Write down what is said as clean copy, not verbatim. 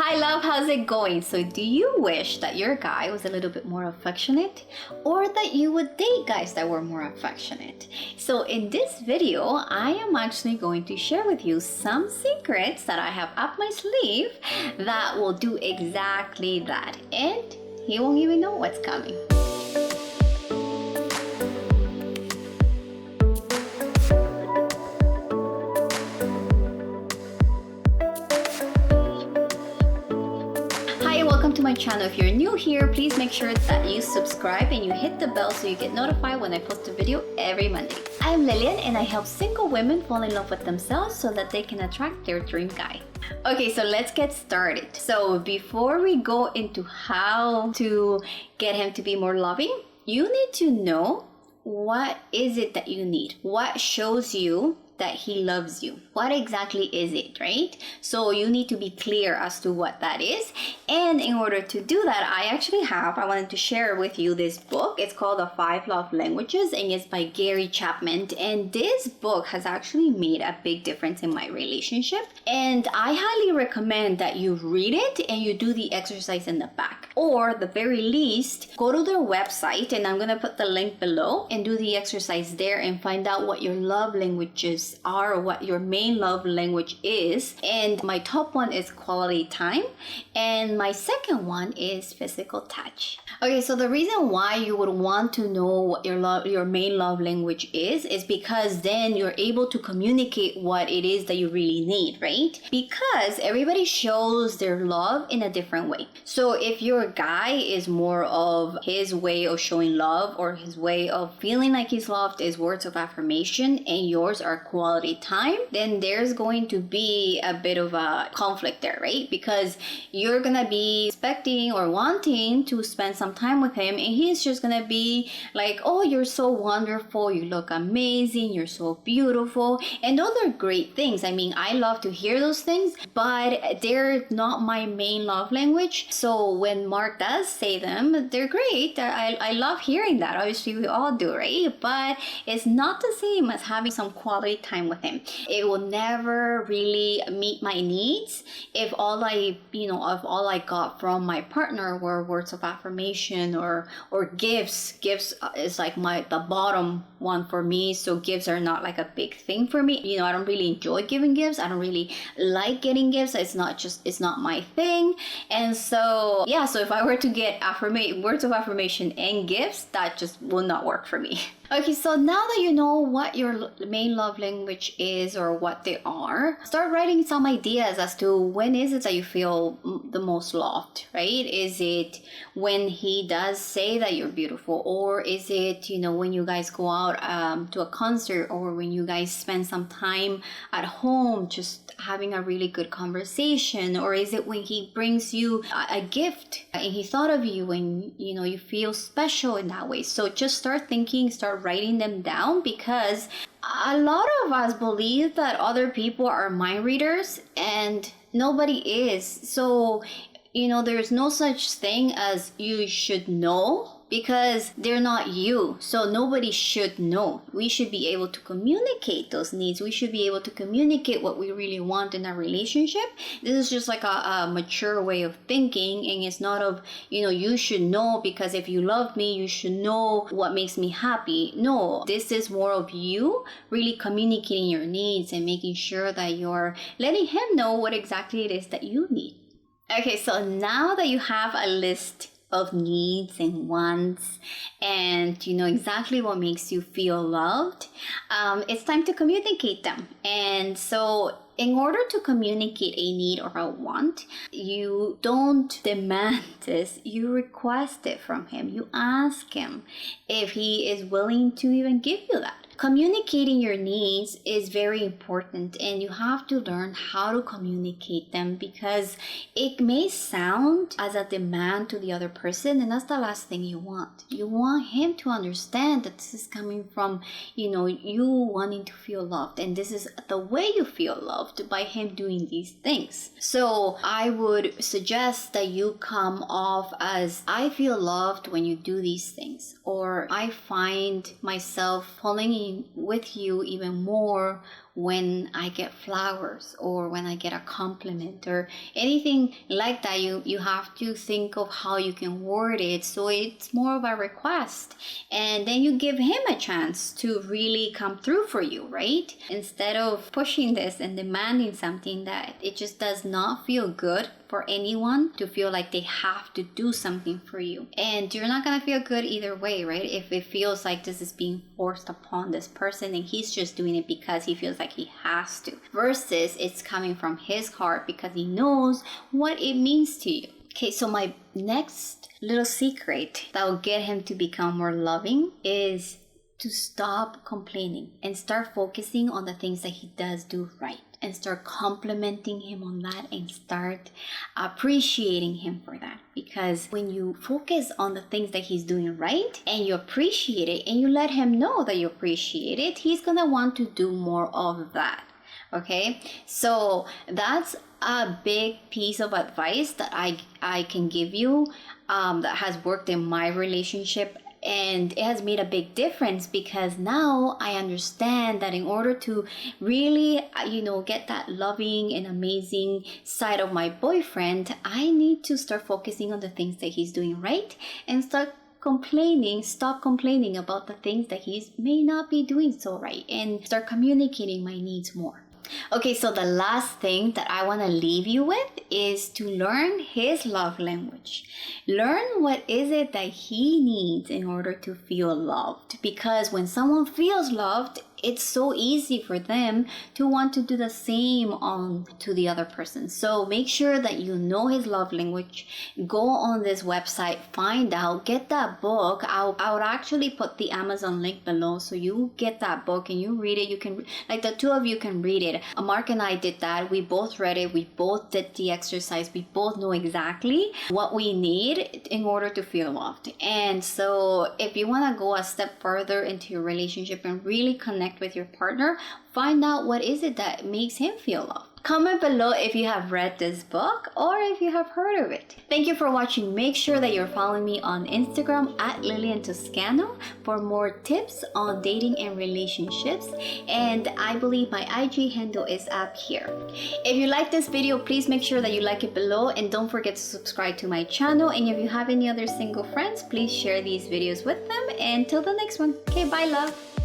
Hi love, how's it going? So do you wish that your guy was a little bit more affectionate, or that you would date guys that were more affectionate? So in this video, I am actually going to share with you some secrets that I have up my sleeve that will do exactly that, and he won't even know what's coming. Welcome to my channel. If you're new here, please make sure that you subscribe and you hit the bell so you get notified when I post a video every Monday. I'm Lylian and I help single women fall in love with themselves so that they can attract their dream guy. Okay, so let's get started. So before we go into how to get him to be more loving, you need to know what is it that you need? What shows you that he loves you? What exactly is it, right? So you need to be clear as to what that is. And in order to do that, I wanted to share with you this book. It's called The 5 Love Languages and it's by Gary Chapman. And this book has actually made a big difference in my relationship. And I highly recommend that you read it and you do the exercise in the back. Or the very least, go to their website, and I'm going to put the link below, and do the exercise there and find out what your love languages are, or what your main love language is. And my top one is quality time, and my second one is physical touch. Okay, so the reason why you would want to know what your main love language is because then you're able to communicate what it is that you really need, right? Because everybody shows their love in a different way. So if your guy is more of his way of showing love, or his way of feeling like he's loved is words of affirmation, and yours are quality time, then there's going to be a bit of a conflict there, right? Because you're gonna be expecting or wanting to spend some time with him, and he's just gonna be like, oh, you're so wonderful, you look amazing, you're so beautiful. And those are great things. I mean, I love to hear those things, but they're not my main love language. So when Mark does say them, they're great. I love hearing that. Obviously we all do, right? But it's not the same as having some quality time with him. It will never really meet my needs if all I got from my partner were words of affirmation or gifts. Gifts is like the bottom one for me. So gifts are not like a big thing for me. I don't really enjoy giving gifts. I don't really like getting gifts. It's not my thing. And so yeah, so if I were to get words of affirmation and gifts, that just will not work for me. Okay, so now that you know what your main love language is or what they are, start writing some ideas as to when is it that you feel the most loved, right? Is it when he does say that you're beautiful? Or is it, when you guys go out to a concert, or when you guys spend some time at home just having a really good conversation? Or is it when he brings you a gift and he thought of you and you feel special in that way? So just start writing them down, because a lot of us believe that other people are mind readers and nobody is. So there's no such thing as you should know, because they're not you. So nobody should know. We should be able to communicate those needs. We should be able to communicate what we really want in a relationship. This is just like a mature way of thinking, and it's not of, you should know because if you love me, you should know what makes me happy. No, this is more of you really communicating your needs and making sure that you're letting him know what exactly it is that you need. Okay, so now that you have a list of needs and wants, and you know exactly what makes you feel loved, it's time to communicate them. And so in order to communicate a need or a want, you don't demand this, you request it from him. You ask him if he is willing to even give you that. Communicating your needs is very important, and you have to learn how to communicate them, because it may sound as a demand to the other person, and that's the last thing you want. You want him to understand that this is coming from, you wanting to feel loved, and this is the way you feel loved, by him doing these things. So I would suggest that you come off as, I feel loved when you do these things, or I find myself falling in with you even more when I get flowers or when I get a compliment or anything like that. You have to think of how you can word it so it's more of a request, and then you give him a chance to really come through for you, right? Instead of pushing this and demanding something that it just does not feel good for anyone to feel like they have to do something for you. And you're not gonna feel good either way, right? If it feels like this is being forced upon this person and he's just doing it because he feels like he has to, versus it's coming from his heart because he knows what it means to you. Okay, so my next little secret that will get him to become more loving is to stop complaining and start focusing on the things that he does do right, and start complimenting him on that and start appreciating him for that. Because when you focus on the things that he's doing right and you appreciate it and you let him know that you appreciate it, he's gonna want to do more of that. Okay, so that's a big piece of advice that I can give you that has worked in my relationship. And it has made a big difference because now I understand that in order to really, get that loving and amazing side of my boyfriend, I need to start focusing on the things that he's doing right and stop complaining about the things that he may not be doing so right, and start communicating my needs more. Okay, so the last thing that I want to leave you with is to learn his love language. Learn what is it that he needs in order to feel loved. Because when someone feels loved, it's so easy for them to want to do the same on to the other person. So make sure that you know his love language. Go on this website, find out, get that book. I would actually put the Amazon link below so you get that book and you read it. You can, like, the two of you can read it. Mark and I did that. We both read it. We both did the exercise. We both know exactly what we need in order to feel loved. And so if you want to go a step further into your relationship and really connect with your partner, find out what is it that makes him feel loved. Comment below if you have read this book or if you have heard of it. Thank you for watching. Make sure that you're following me on Instagram at Lylian Toscano for more tips on dating and relationships. And I believe my IG handle is up here. If you like this video, please make sure that you like it below, and don't forget to subscribe to my channel. And if you have any other single friends, please share these videos with them. And till the next one. Okay, bye love.